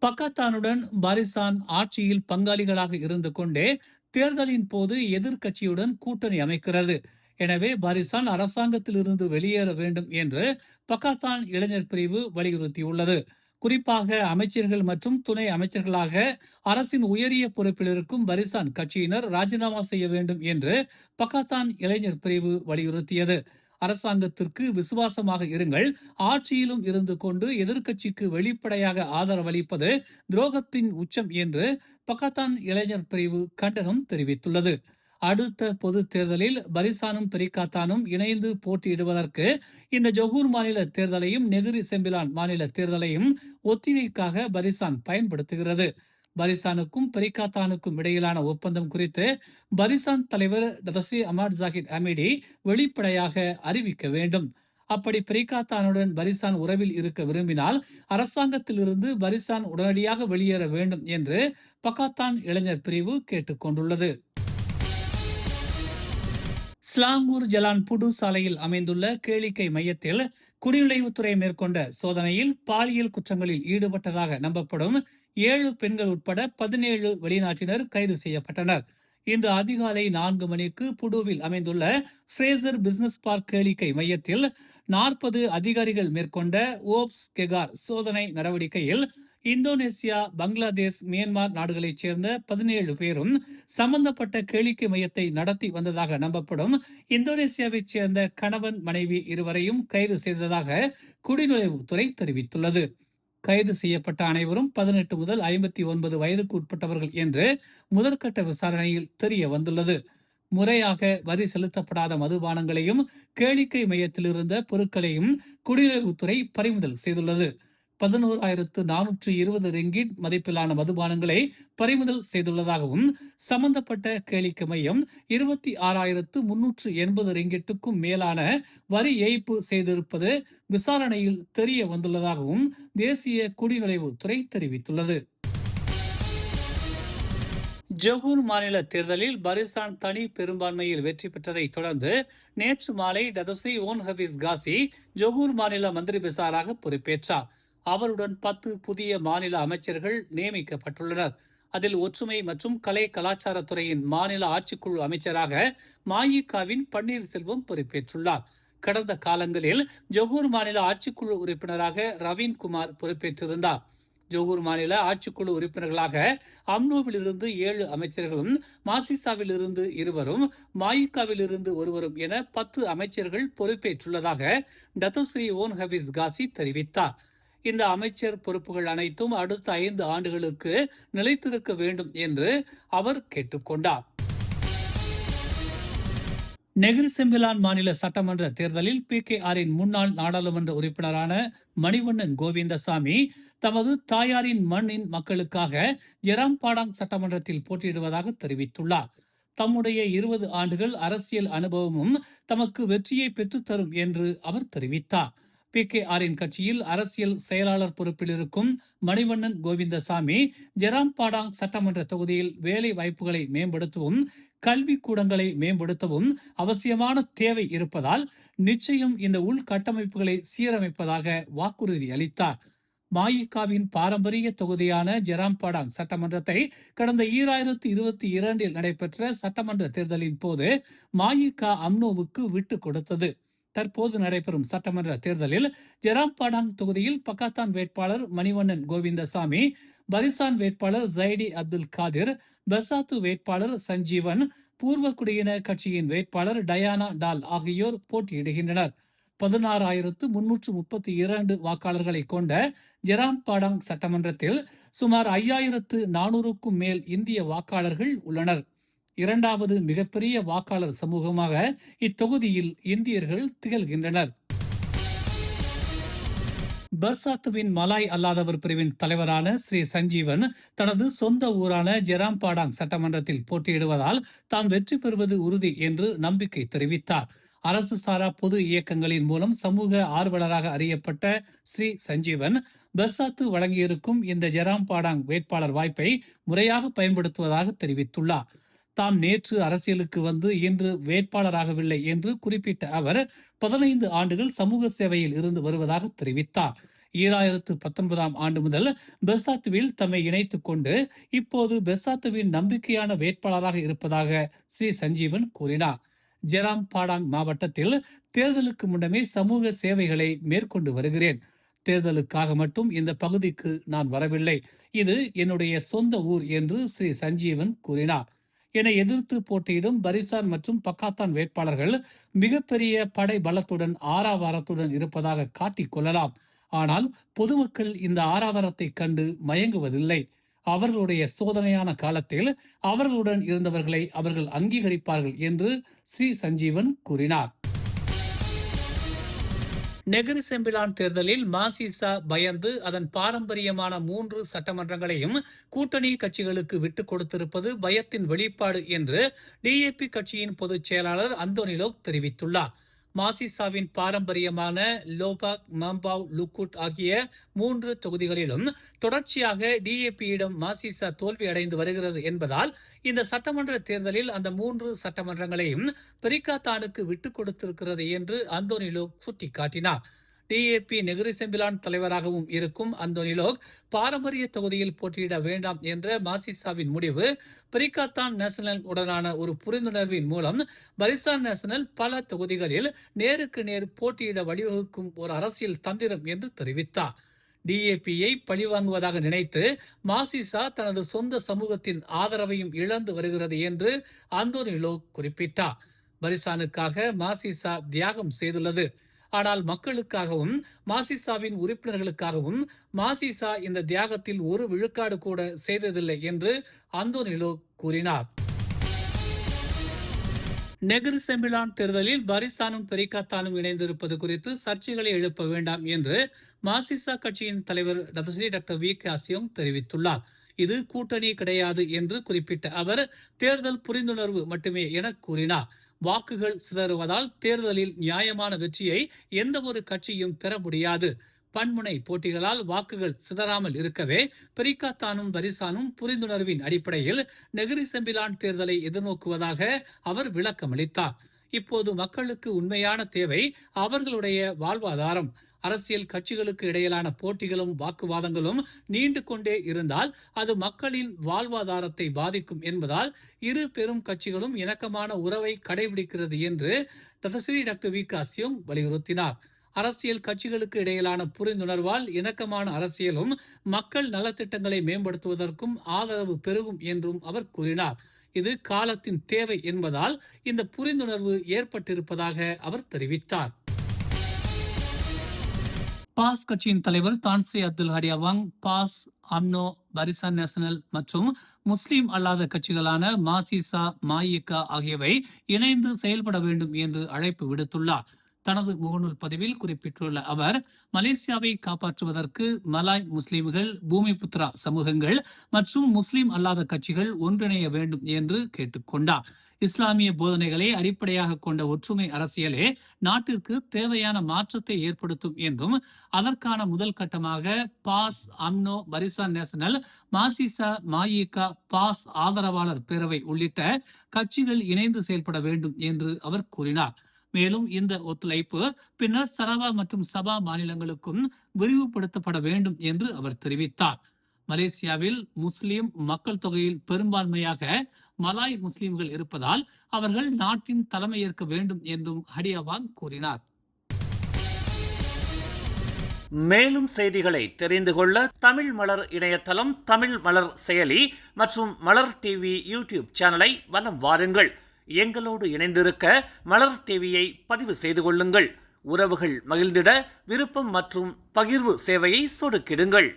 பக்கத்தானுடன் Barisan ஆட்சியில் பங்காளிகளாக இருந்து கொண்டே தேர்தலின் போது எதிர்க்கட்சியுடன் கூட்டணி அமைக்கிறது. எனவே பாரிசான் அரசாங்கத்தில் இருந்து வெளியேற வேண்டும் என்று பக்காத்தான் இளைஞர் பிரிவு வலியுறுத்தியுள்ளது. குறிப்பாக அமைச்சர்கள் மற்றும் துணை அமைச்சர்களாக அரசின் உயரிய பொறுப்பில் இருக்கும் பரிசான் கட்சியினர் ராஜினாமா செய்ய வேண்டும் என்று பக்காத்தான் இளைஞர் பிரிவு வலியுறுத்தியது. அரசாங்கத்திற்கு விசுவாசமாக இருங்கள், ஆட்சியிலும் இருந்து கொண்டு எதிர்க்கட்சிக்கு வெளிப்படையாக ஆதரவளிப்பது துரோகத்தின் உச்சம் என்று பக்காத்தான் இளைஞர் பிரிவு கண்டனம் தெரிவித்துள்ளது. அடுத்த பொது தேர்தலில் பரிசானும் பெரிகாத்தானும் இணைந்து போட்டியிடுவதற்கு இந்த ஜொகூர் மாநில தேர்தலையும் நெகிரி செம்பிலான் மாநில தேர்தலையும் ஒத்திகைக்காக பரிசான் பயன்படுத்துகிறது. பரிசானுக்கும் பெரிகாத்தானுக்கும் இடையிலான ஒப்பந்தம் குறித்து பரிசான் தலைவர் டதஸ்ரீ அமாட் ஜாகித் அமிடி வெளிப்படையாக அறிவிக்க வேண்டும். அப்படி பெரிகாத்தானுடன் பரிசான் உறவில் இருக்க விரும்பினால் அரசாங்கத்தில் இருந்து பரிசான் உடனடியாக வெளியேற வேண்டும் என்று பக்காத்தான் இளைஞர் பிரிவு கேட்டுக்கொண்டுள்ளது. ஸ்லாங்கூர் ஜலான் புடு சாலையில் அமைந்துள்ள கேளிக்கை மையத்தில் குடிநுழைவுத்துறை மேற்கொண்ட சோதனையில் பாலியல் குற்றங்களில் ஈடுபட்டதாக நம்பப்படும் 7 பெண்கள் உட்பட 17 வெளிநாட்டினர் கைது செய்யப்பட்டனர். இன்று அதிகாலை 4 மணிக்கு புடுவில் அமைந்துள்ள ஃப்ரேசர் பிசினஸ் பார்க் கேளிக்கை மையத்தில் 40 அதிகாரிகள் மேற்கொண்ட ஓப்ஸ் கெகார் சோதனை நடவடிக்கையில் இந்தோனேசியா, பங்களாதேஷ், மியான்மர் நாடுகளைச் சேர்ந்த 17 பேரும் சம்பந்தப்பட்ட கேளிக்கை மையத்தை நடத்தி வந்ததாக நம்பப்படும் இந்தோனேசியாவைச் சேர்ந்த கணவன் மனைவி இருவரையும் கைது செய்ததாக குடிநுழைவுத்துறை தெரிவித்துள்ளது. கைது செய்யப்பட்ட அனைவரும் 18 முதல் 59 வயதுக்கு உட்பட்டவர்கள் என்று முதற்கட்ட விசாரணையில் தெரிய வந்துள்ளது. முறையாக வரி செலுத்தப்படாத மதுபானங்களையும் கேளிக்கை மையத்தில் இருந்த பொருட்களையும் குடிநுழைவுத்துறை பறிமுதல் செய்துள்ளது. 11,420 ரிங்கிட் மதிப்பிலான மதுபானங்களை பறிமுதல் செய்துள்ளதாகவும் சம்பந்தப்பட்ட கேளிக்கை மையம் 26,380 ரிங்கிட்டுக்கும் மேலான வரி ஏய்ப்பு செய்திருப்பது விசாரணையில் தெரிய வந்துள்ளதாகவும் தேசிய குடிநுழைவுத்துறை தெரிவித்துள்ளது. ஜொகூர் மாநில தேர்தலில் பரிசான் தனி பெரும்பான்மையில் வெற்றி பெற்றதை தொடர்ந்து நேற்று மாலை Dato' Sri Onn Hafiz Ghazi Johor மாநில மந்திரி பிசாராக பொறுப்பேற்றார். அவருடன் 10 புதிய மாநில அமைச்சர்கள் நியமிக்கப்பட்டுள்ளனர். அதில் ஒற்றுமை மற்றும் கலை கலாச்சாரத்துறையின் மாநில ஆட்சிக்குழு அமைச்சராக மாயிகாவின் பன்னீர்செல்வம் பொறுப்பேற்றுள்ளார். கடந்த காலங்களில் ஜொகூர் மாநில ஆட்சிக்குழு உறுப்பினராக ரவீன் குமார் பொறுப்பேற்றிருந்தார். ஜொகூர் மாநில ஆட்சிக்குழு உறுப்பினர்களாக அம்னோவில் இருந்து 7 அமைச்சர்களும், மாசிசாவில் இருந்து 2வரும், மாயிகாவில் இருந்து 1வரும் என 10 அமைச்சர்கள் பொறுப்பேற்றுள்ளதாக டத்தோஸ்ரீ ஓன் ஹபீஸ் காசி தெரிவித்தார். இந்த அமைச்சர் பொறுப்புகள் அனைத்தும் அடுத்த 5 ஆண்டுகளுக்கு நிலைத்திருக்க வேண்டும் என்று அவர் கேட்டுக்கொண்டார். நெகிரி செம்பிலான் மாநில சட்டமன்ற தேர்தலில் PKRின் முன்னாள் நாடாளுமன்ற உறுப்பினரான மணிவண்ணன் கோவிந்தசாமி தமது தாயாரின் மண்ணின் மக்களுக்காக ஜெராம்பாடாங் சட்டமன்றத்தில் போட்டியிடுவதாக தெரிவித்துள்ளார். தம்முடைய 20 ஆண்டுகள் அரசியல் அனுபவமும் தமக்கு வெற்றியை பெற்றுத்தரும் என்று அவர் தெரிவித்தார். PKRின் கட்சியில் அரசியல் செயலாளர் பொறுப்பில் இருக்கும் மணிவண்ணன் கோவிந்தசாமி ஜெராம்பாடாங் சட்டமன்ற தொகுதியில் வேலை வாய்ப்புகளை மேம்படுத்தவும் கல்வி கூடங்களை மேம்படுத்தவும் அவசியமான தேவை இருப்பதால் நிச்சயம் இந்த உள்கட்டமைப்புகளை சீரமைப்பதாக வாக்குறுதி அளித்தார். மாயிகாவின் பாரம்பரிய தொகுதியான ஜெராம்பாடாங் சட்டமன்றத்தை கடந்த 2022 நடைபெற்ற சட்டமன்ற தேர்தலின் போது மாயிகா அம்னோவுக்கு விட்டு கொடுத்தது. தற்போது நடைபெறும் சட்டமன்ற தேர்தலில் ஜெராம்பாடாங் தொகுதியில் பக்காத்தான் வேட்பாளர் மணிவண்ணன் கோவிந்தசாமி, பரிசான் வேட்பாளர் ஜைடி அப்துல் காதிர், பெசாத்து வேட்பாளர் சஞ்சீவன், பூர்வ குடியின கட்சியின் வேட்பாளர் டயானா டால் ஆகியோர் போட்டியிடுகின்றனர். 16,332 வாக்காளர்களை கொண்ட ஜெராம்பாடாங் சட்டமன்றத்தில் சுமார் 5,400க்கும் மேல் இந்திய வாக்காளர்கள் உள்ளனர். 2வது மிகப்பெரிய வாக்காளர் சமூகமாக இத்தொகுதியில் இந்தியர்கள் திகழ்கின்றனர். பெர்சாத்துவின் மலாய் அல்லாதவர் பிரிவின் தலைவரான ஸ்ரீ சஞ்சீவன் தனது சொந்த ஊரான ஜெராம்பாடாங் சட்டமன்றத்தில் போட்டியிடுவதால் தாம் வெற்றி பெறுவது உறுதி என்று நம்பிக்கை தெரிவித்தார். அரசு சாரா பொது இயக்கங்களின் மூலம் சமூக ஆர்வலராக அறியப்பட்ட ஸ்ரீ சஞ்சீவன் பெர்சாத்து வழங்கியிருக்கும் இந்த ஜெராம்பாடாங் வேட்பாளர் வாய்ப்பை முறையாக பயன்படுத்துவதாக தெரிவித்துள்ளார். தாம் நேற்று அரசியலுக்கு வந்து இன்று வேட்பாளராகவில்லை என்று குறிப்பிட்ட அவர் 15 ஆண்டுகள் சமூக சேவையில் இருந்து வருவதாக தெரிவித்தார். 2019ஆம் ஆண்டு முதல் பெர்சாத்துவில் தம்மை இணைத்துக் கொண்டு இப்போது பெர்சாத்துவின் நம்பிக்கையான வேட்பாளராக இருப்பதாக ஸ்ரீ சஞ்சீவன் கூறினார். ஜெராம் பாடாங் மாவட்டத்தில் தேர்தலுக்கு முன்னமே சமூக சேவைகளை மேற்கொண்டு வருகிறேன். தேர்தலுக்காக மட்டும் இந்த பகுதிக்கு நான் வரவில்லை. இது என்னுடைய சொந்த ஊர் என்று ஸ்ரீ சஞ்சீவன் கூறினார். என்னை எதிர்த்து போட்டியிடும் பரிசான் மற்றும் பக்காத்தான் வேட்பாளர்கள் மிகப்பெரிய படை பலத்துடன் ஆரவாரத்துடன் இருப்பதாக காட்டிக் கொள்ளலாம். ஆனால் பொதுமக்கள் இந்த ஆரவாரத்தை கண்டு மயங்குவதில்லை. அவர்களுடைய சோதனையான காலத்தில் அவர்களுடன் இருந்தவர்களை அவர்கள் அங்கீகரிப்பார்கள் என்று ஸ்ரீ சஞ்சீவன் கூறினார். நெகிரி செம்பிலான் தேர்தலில் மாசிசா பயந்து அதன் பாரம்பரியமான 3 சட்டமன்றங்களையும் கூட்டணி கட்சிகளுக்கு விட்டுக் கொடுத்திருப்பது பயத்தின் வெளிப்பாடு என்று டிஏபி கட்சியின் பொதுச் செயலாளர் அந்தோனிலோக் தெரிவித்துள்ளார். மாசிசாவின் பாரம்பரியமான லோபாக், மம்பாவ், லுக்குட் ஆகிய 3 தொகுதிகளிலும் தொடர்ச்சியாக டிஏபியிடம் மாசிசா தோல்வி அடைந்து வருகிறது என்பதால் இந்த சட்டமன்ற தேர்தலில் அந்த 3 சட்டமன்றங்களையும் பெரிகாத்தானுக்கு விட்டுக் கொடுத்திருக்கிறது என்று அந்தோனிலோக் சுட்டிக்காட்டினார். டிஏபி நெகிரி செம்பிலான் தலைவராகவும் இருக்கும் அந்தோனிலோக் பாரம்பரிய தொகுதியில் போட்டியிட வேண்டாம் என்ற மாசிசாவின் முடிவு பெரிகாத்தான் நேஷனல் உடனான ஒரு புரிந்துணர்வின் மூலம் பரிசான் நேஷனல் பல தொகுதிகளில் நேருக்கு நேர் போட்டியிட வழிவகுக்கும் ஒரு அரசியல் தந்திரம் என்று தெரிவித்தார். டிஏபியை பழிவாங்குவதாக நினைத்து மாசிசா தனது சொந்த சமூகத்தின் ஆதரவையும் இழந்து வருகிறது என்று அந்தோனிலோக் குறிப்பிட்டார். பரிசானுக்காக மாசிசா தியாகம் செய்துள்ளது. ஆனால் மக்களுக்காகவும் மாசிசாவின் உறுப்பினர்களுக்காகவும் மாசிசா இந்த தியாகத்தில் ஒரு விழுக்காடு கூட செய்ததில்லை என்று அந்தோனிலோக் கூறினார். நெகிரி செம்பிலான் தேர்தலில் பரிசானும் பெரிகாத்தானும் இணைந்திருப்பது குறித்து சர்ச்சைகளை எழுப்ப வேண்டாம் என்று மாசிசா கட்சியின் தலைவர் டாக்டர் வி.கே. அசியோங் தெரிவித்துள்ளார். இது கூட்டணி கிடையாது என்று குறிப்பிட்ட அவர் தேர்தல் புரிந்துணர்வு மட்டுமே என கூறினார். வாக்குகள் சிதறுவதால் தேர்தலில் நியாயமான வெற்றியை எந்த ஒரு கட்சியும் பெற முடியாது. பன்முனை போட்டிகளால் வாக்குகள் சிதறாமல் இருக்கவே பெரிகாத்தானும் பரிசானும் புரிந்துணர்வின் அடிப்படையில் நெகிரி செம்பிலான் தேர்தலை எதிர்நோக்குவதாக அவர் விளக்கமளித்தார். இப்போது மக்களுக்கு உண்மையான தேவை அவர்களுடைய வாழ்வாதாரம். அரசியல் கட்சிகளுக்கு இடையிலான போட்டிகளும் வாக்குவாதங்களும் நீண்டு கொண்டே இருந்தால் அது மக்களின் வாழ்வாதாரத்தை பாதிக்கும் என்பதால் இரு பெரும் கட்சிகளும் இணக்கமான உறவை கடைபிடிக்கிறது என்று டாக்டர் வி.கே. அசியோங் வலியுறுத்தினார். அரசியல் கட்சிகளுக்கு இடையிலான புரிந்துணர்வால் இணக்கமான அரசியலும் மக்கள் நலத்திட்டங்களை மேம்படுத்துவதற்கும் ஆதரவு பெருகும் என்றும் அவர் கூறினார். இது காலத்தின் தேவை என்பதால் இந்த புரிந்துணர்வு ஏற்பட்டிருப்பதாக அவர் தெரிவித்தார். பாஸ் கட்சியின் தலைவர் Tan Sri Abdul ஹடி among pass, UMNO, பரிசான் national மற்றும் முஸ்லிம் அல்லாத கட்சிகளான மாசிசா, மாயிகா ஆகியவை இணைந்து செயல்பட வேண்டும் என்று அழைப்பு விடுத்துள்ளார். தனது முகநூல் பதிவில் குறிப்பிட்டுள்ள அவர் மலேசியாவை காப்பாற்றுவதற்கு மலாய் முஸ்லிம்கள், பூமிபுத்ரா சமூகங்கள் மற்றும் முஸ்லிம் அல்லாத கட்சிகள் ஒன்றிணைய வேண்டும் என்று கேட்டுக்கொண்டார். இஸ்லாமிய போதனைகளை அடிப்படையாக கொண்ட ஒற்றுமை அரசியலே நாட்டிற்கு தேவையான மாற்றத்தை ஏற்படுத்தும் என்றும் அதற்கான முதல் கட்டமாக பாஸ், அம்னோ, பரிசான் நேஷனல், மாசிசா, மாயிகா, பாஸ் ஆதரவாளர் பேரவை உள்ளிட்ட கட்சிகள் இணைந்து செயல்பட வேண்டும் என்று அவர் கூறினார். மேலும் இந்த ஒத்துழைப்பு பின்னர் சரவா மற்றும் சபா மாநிலங்களுக்கும் விரிவுபடுத்தப்பட வேண்டும் என்று அவர் தெரிவித்தார். மலேசியாவில் முஸ்லிம் மக்கள் தொகையில் பெரும்பான்மையாக மலாய் முஸ்லிம்கள் இருப்பதால் அவர்கள் நாட்டின் தலைமையேற்க வேண்டும் என்றும் ஹடி அவாங் கூறினார். மேலும் செய்திகளை தெரிந்து கொள்ள தமிழ் மலர் இணையதளம், தமிழ் மலர் செயலி மற்றும் மலர் டிவி யூடியூப் சேனலை வலம் வாருங்கள். எங்களோடு இணைந்திருக்க மலர் டிவியை பதிவு செய்து கொள்ளுங்கள். உறவுகள் மகிழ்ந்திட விருப்பம் மற்றும் பகிர்வு சேவையை சொடுக்கிடுங்கள்.